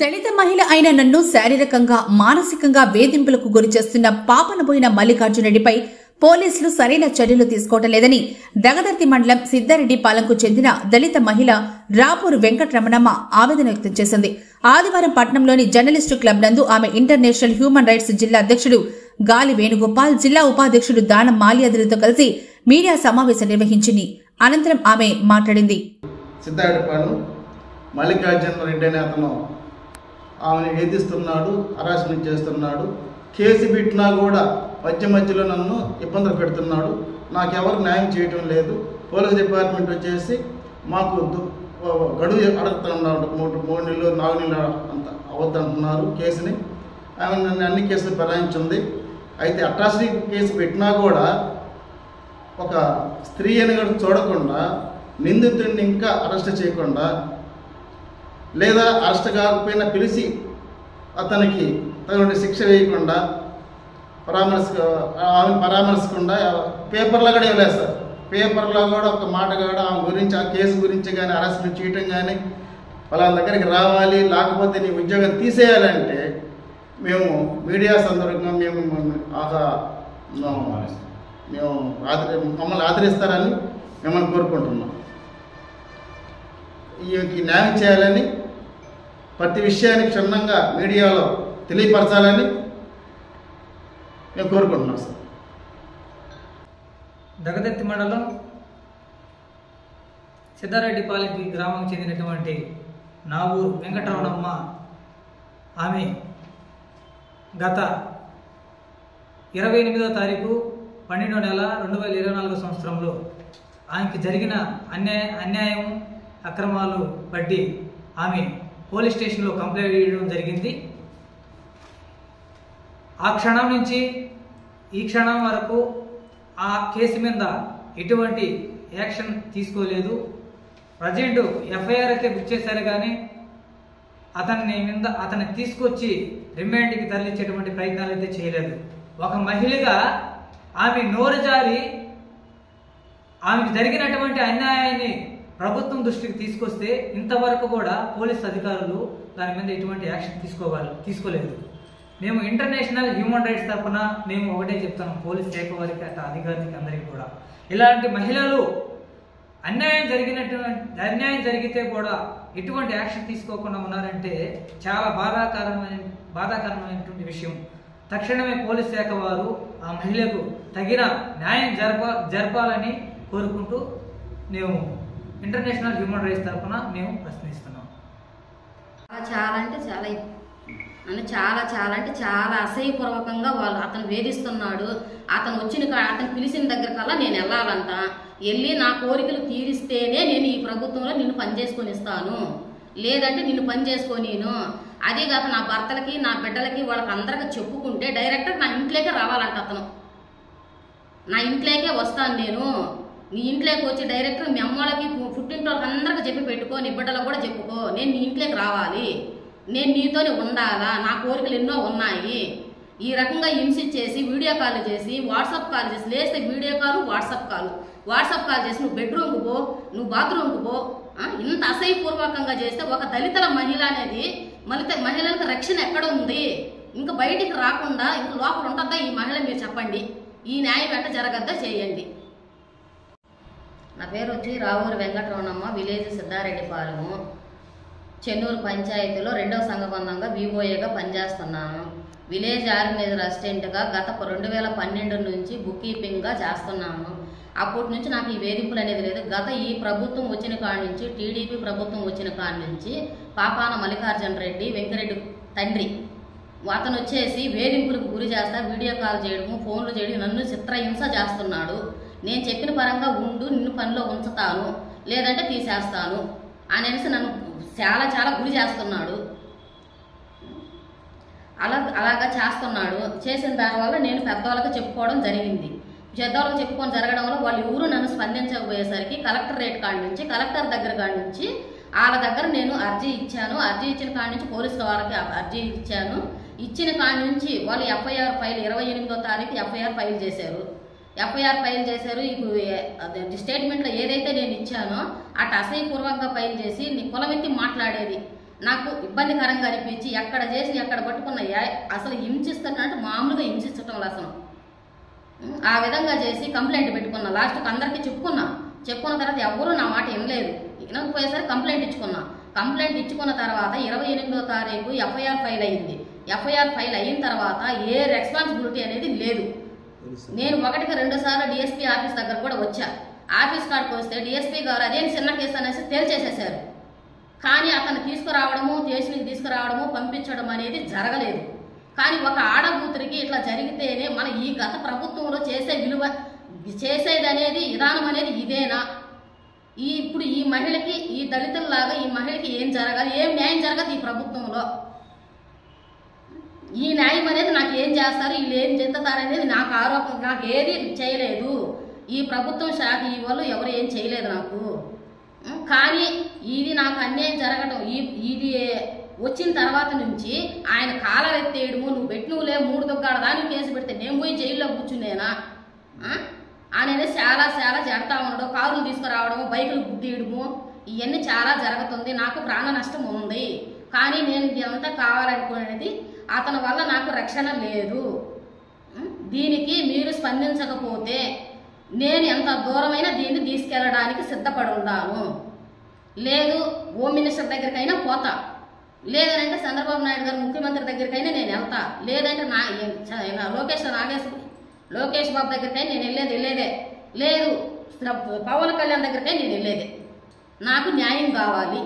దళిత మహిళ అయిన నన్ను శారీరకంగా మానసికంగా వేధింపులకు గురి చేస్తున్న పాపనబోయిన మల్లికార్జున రెడ్డిపై పోలీసులు సరైన చర్యలు తీసుకోవటం లేదని దగదర్తి మండలం సిద్దారెడ్డిపాలెంకు చెందిన దళిత మహిళ రాపూరు వెంకటరమణమ్మ ఆవేదన వ్యక్తం చేసింది. ఆదివారం పట్నంలోని జర్నలిస్టు క్లబ్ నందు ఆమె ఇంటర్నేషనల్ హ్యూమన్ రైట్స్ జిల్లా అధ్యక్షుడు గాలి వేణుగోపాల్, జిల్లా ఉపాధ్యక్షుడు దానం మాల్యాద్రితో కలిసి మీడియా సమావేశం నిర్వహించింది. అనంతరం ఆమె మాట్లాడింది. మల్లికార్జున రెడ్డి అనే అతను ఆమెను వేధిస్తున్నాడు, హరాస్మెంట్ చేస్తున్నాడు. కేసు పెట్టినా కూడా మధ్యలో నన్ను ఇబ్బందులు పెడుతున్నాడు. నాకెవరు న్యాయం చేయటం లేదు. పోలీస్ డిపార్ట్మెంట్ వచ్చేసి మాకు గడువు అడుగుతున్నాడు. 3 నెలలు 4 నెలలు అంత అవద్దంటున్నారు కేసుని. ఆమె నన్ను అన్ని కేసులు ఫిరాయించింది. అయితే అట్రాసిటీ కేసు పెట్టినా కూడా ఒక స్త్రీ అని కూడా చూడకుండా, నిందితుడిని ఇంకా అరెస్ట్ చేయకుండా, లేదా అరెస్ట్ కాకపోయినా పిలిచి అతనికి తగిన శిక్ష వేయకుండా, పరామర్శకుండా పేపర్లో కూడా ఇవ్వలేదు సార్. పేపర్లో కూడా ఒక మాట కూడా ఆమె గురించి, ఆ కేసు గురించి కానీ, హరాస్మెంట్ చేయటం కానీ, వాళ్ళ దగ్గరికి రావాలి, లేకపోతే నీ ఉద్యోగం తీసేయాలంటే మేము మీడియా సందర్భంగా మమ్మల్ని ఆదరిస్తారని మిమ్మల్ని కోరుకుంటున్నాం. ఈ న్యాయం చేయాలని, ప్రతి విషయాన్ని క్షుణ్ణంగా మీడియాలో తెలియపరచాలని మేము కోరుకుంటున్నాం సార్. దగదర్తి మండలం సిద్దారెడ్డిపాలెం గ్రామానికి చెందినటువంటి నావూరు వెంకటరమణమ్మ ఆమె గత 28వ తారీఖు 12వ నెల 2024 సంవత్సరంలో ఆమెకి జరిగిన అన్యాయం అక్రమాలు బట్టి ఆమె పోలీస్ స్టేషన్లో కంప్లైంట్ చేయడం జరిగింది. ఆ క్షణం నుంచి ఈ క్షణం వరకు ఆ కేసు మీద ఎటువంటి యాక్షన్ తీసుకోలేదు. ప్రజెంట్ ఎఫ్ఐఆర్ అయితే బుక్ చేశారు, కానీ అతన్ని తీసుకొచ్చి రిమాండ్కి తరలించేటువంటి ప్రయత్నాలు అయితే చేయలేదు. ఒక మహిళగా ఆమె నోరు జారి ఆమెకు జరిగినటువంటి అన్యాయాన్ని ప్రభుత్వం దృష్టికి తీసుకొస్తే ఇంతవరకు కూడా పోలీస్ అధికారులు దాని మీద ఎటువంటి యాక్షన్ తీసుకోలేదు. మేము ఇంటర్నేషనల్ హ్యూమన్ రైట్స్ తరఫున మేము ఒకటే చెప్తాం, పోలీస్ శాఖ వారికి అట్లా అధికారులకి అందరికీ కూడా, ఇలాంటి మహిళలు అన్యాయం జరిగితే కూడా ఎటువంటి యాక్షన్ తీసుకోకుండా ఉన్నారంటే చాలా బాధాకరమైనటువంటి విషయం. తక్షణమే పోలీస్ శాఖ వారు ఆ మహిళకు తగిన న్యాయం జరపాలని కోరుకుంటూ మేము ఇంటర్నేషనల్ హ్యూమన్ రైట్స్ తరఫున మేము ప్రశ్నిస్తున్నాం. చాలా అసహ్యపూర్వకంగా అతను వేధిస్తున్నాడు. అతను పిలిచిన దగ్గర కల్లా నేను వెళ్ళాలంట. వెళ్ళి నా కోరికలు తీరిస్తేనే నేను ఈ ప్రభుత్వంలో నిన్ను పని చేసుకొని ఇస్తాను, లేదంటే నిన్ను పని చేసుకోనీను. అదేగాక నా భర్తలకి, నా బిడ్డలకి, వాళ్ళకి అందరికీ చెప్పుకుంటే డైరెక్ట్గా నా ఇంట్లోకే రావాలంట. అతను నా ఇంట్లోకే వస్తాను, నేను నీ ఇంట్లోకి వచ్చి డైరెక్ట్గా మీ అమ్మలకి, పుట్టింటి వాళ్ళకి అందరికీ చెప్పి పెట్టుకో, నీ బిడ్డలకు కూడా చెప్పుకో, నేను నీ ఇంట్లోకి రావాలి, నేను నీతోనే ఉండాలా, నా కోరికలు ఎన్నో ఉన్నాయి. ఈ రకంగా హింసించేసి వీడియో కాల్ చేసి, వాట్సాప్ కాల్ చేసి, లేస్తే వీడియో కాల్, వాట్సాప్ కాల్ చేసి నువ్వు బెడ్రూమ్కి పో, నువ్వు బాత్రూమ్కి పో, ఇంత అసహ్యపూర్వకంగా చేస్తే ఒక దళితుల మహిళ అనేది మహిళలకు రక్షణ ఎక్కడ ఉంది? ఇంకా బయటికి రాకుండా ఇంకా లోపల ఉంటుందా ఈ మహిళ? మీరు చెప్పండి. ఈ న్యాయం వెంట జరగద్దా చేయండి. నా పేరు వచ్చి రావూరు వెంకటరమణమ్మ, విలేజ్ సిద్దారెడ్డిపాలెము, చెన్నూరు పంచాయతీలో 2వ సంఘబంధంగా వివోఏగా పనిచేస్తున్నాను. విలేజ్ ఆర్గనైజర్ అసిస్టెంట్గా గత 2012 నుంచి బుక్ కీపింగ్గా చేస్తున్నాను. అప్పటి నుంచి నాకు ఈ వేధింపులు అనేది లేదు. గత ఈ ప్రభుత్వం వచ్చిన కాడి నుంచి, టీడీపీ ప్రభుత్వం వచ్చిన కాడి నుంచి పాపాన మల్లికార్జున రెడ్డి, వెంకరెడ్డి తండ్రి, అతను వచ్చేసి వేధింపులకు గురి చేస్తా, వీడియో కాల్ చేయడము, ఫోన్లు చేయడం, నన్ను చిత్రహింస చేస్తున్నాడు. నేను చెప్పిన పరంగా ఉండు, నిన్ను పనిలో ఉంచుతాను, లేదంటే తీసేస్తాను అనేసి నన్ను చాలా గురి చేస్తున్నాడు. అలాగా చేస్తున్నాడు. చేసిన దానివల్ల నేను పెద్దవాళ్ళకి చెప్పుకోవడం జరిగింది. పెద్దవాళ్ళకి చెప్పుకొని జరగడం వల్ల వాళ్ళు ఎవరు నన్ను స్పందించకపోయేసరికి కలెక్టర్ దగ్గర కాడి నుంచి వాళ్ళ దగ్గర నేను అర్జీ ఇచ్చాను. అర్జీ ఇచ్చిన కాడి నుంచి పోలీసు వాళ్ళకి అర్జీ ఇచ్చాను. ఇచ్చిన కాడి నుంచి వాళ్ళు ఎఫ్ఐఆర్ ఫైల్ 28వ తారీఖు ఎఫ్ఐఆర్ ఫైల్ చేశారు. ఇప్పుడు స్టేట్మెంట్లో ఏదైతే నేను ఇచ్చానో అటు అసహ్యపూర్వకంగా ఫైల్ చేసి నీ కులమెత్తి మాట్లాడేది, నాకు ఇబ్బందికరంగా అనిపించి ఎక్కడ చేసి ఎక్కడ పట్టుకున్న అసలు హింసిస్తున్నట్టు మామూలుగా హింసించటం అసలు ఆ విధంగా చేసి కంప్లైంట్ పెట్టుకున్నా. లాస్ట్కి అందరికీ చెప్పుకున్న తర్వాత ఎవరూ నా మాట వినలేదు. వినకపోయేసరికి కంప్లైంట్ ఇచ్చుకున్నా. కంప్లైంట్ ఇచ్చుకున్న తర్వాత 28వ తారీఖు ఎఫ్ఐఆర్ ఫైల్ అయింది. ఎఫ్ఐఆర్ ఫైల్ అయిన తర్వాత ఏ రెస్పాన్సిబిలిటీ అనేది లేదు. నేను 1కి 2 సార్లు డిఎస్పీ ఆఫీస్ దగ్గర కూడా వచ్చా. ఆఫీస్ కాడికి వస్తే డిఎస్పీ గారు అదేం చిన్న కేసు అనేసి తేల్చేసేసారు. కానీ అతను స్టేషన్కి తీసుకురావడము పంపించడం అనేది జరగలేదు. కానీ ఒక ఆడకూతురికి ఇట్లా జరిగితేనే మన ఈ గత ప్రభుత్వంలో చేసేది అనేది విధానం అనేది ఇదేనా? ఇప్పుడు ఈ మహిళకి, ఈ దళితుల్లాగా ఈ మహిళకి ఏం జరగాలి? ఏం న్యాయం జరగదు ఈ ప్రభుత్వంలో. ఈ న్యాయం అనేది నాకు ఏం చేస్తారు, వీళ్ళు ఏం చెందుతారనేది నాకు ఆరోపణ. నాకు ఏది చేయలేదు ఈ ప్రభుత్వం శాఖ, ఈ వాళ్ళు ఎవరు ఏం చేయలేదు నాకు. కానీ ఇది నాకు అన్యాయం జరగటం, ఇది వచ్చిన తర్వాత నుంచి ఆయన కాలరెత్తేయడము, నువ్వులే 3 దుగ్గాడ దానికి కేసు పెడితే నేను పోయి జైల్లో కూర్చునేనా అనేది చాలా జడతా ఉండడం, కారులు తీసుకురావడము, బైకులు గుద్దీయడము, ఇవన్నీ చాలా జరుగుతుంది. నాకు ప్రాణ నష్టం ఉంది. కానీ నేను ఇదంతా కావాలనుకునేది అతని వల్ల నాకు రక్షణ లేదు. దీనికి మీరు స్పందించకపోతే నేను ఎంత దూరమైనా దీన్ని తీసుకెళ్ళడానికి సిద్ధపడి ఉన్నాను. లేదు హోమ్ మినిస్టర్ దగ్గరికైనా పోతా, లేదంటే చంద్రబాబు నాయుడు గారు ముఖ్యమంత్రి దగ్గరికైనా నేను వెళ్తా, లేదంటే లోకేష్ బాబు దగ్గరికైనా నేను వెళ్ళేదే, లేదు పవన్ కళ్యాణ్ దగ్గరికైనా నేను వెళ్ళేదే. నాకు న్యాయం కావాలి.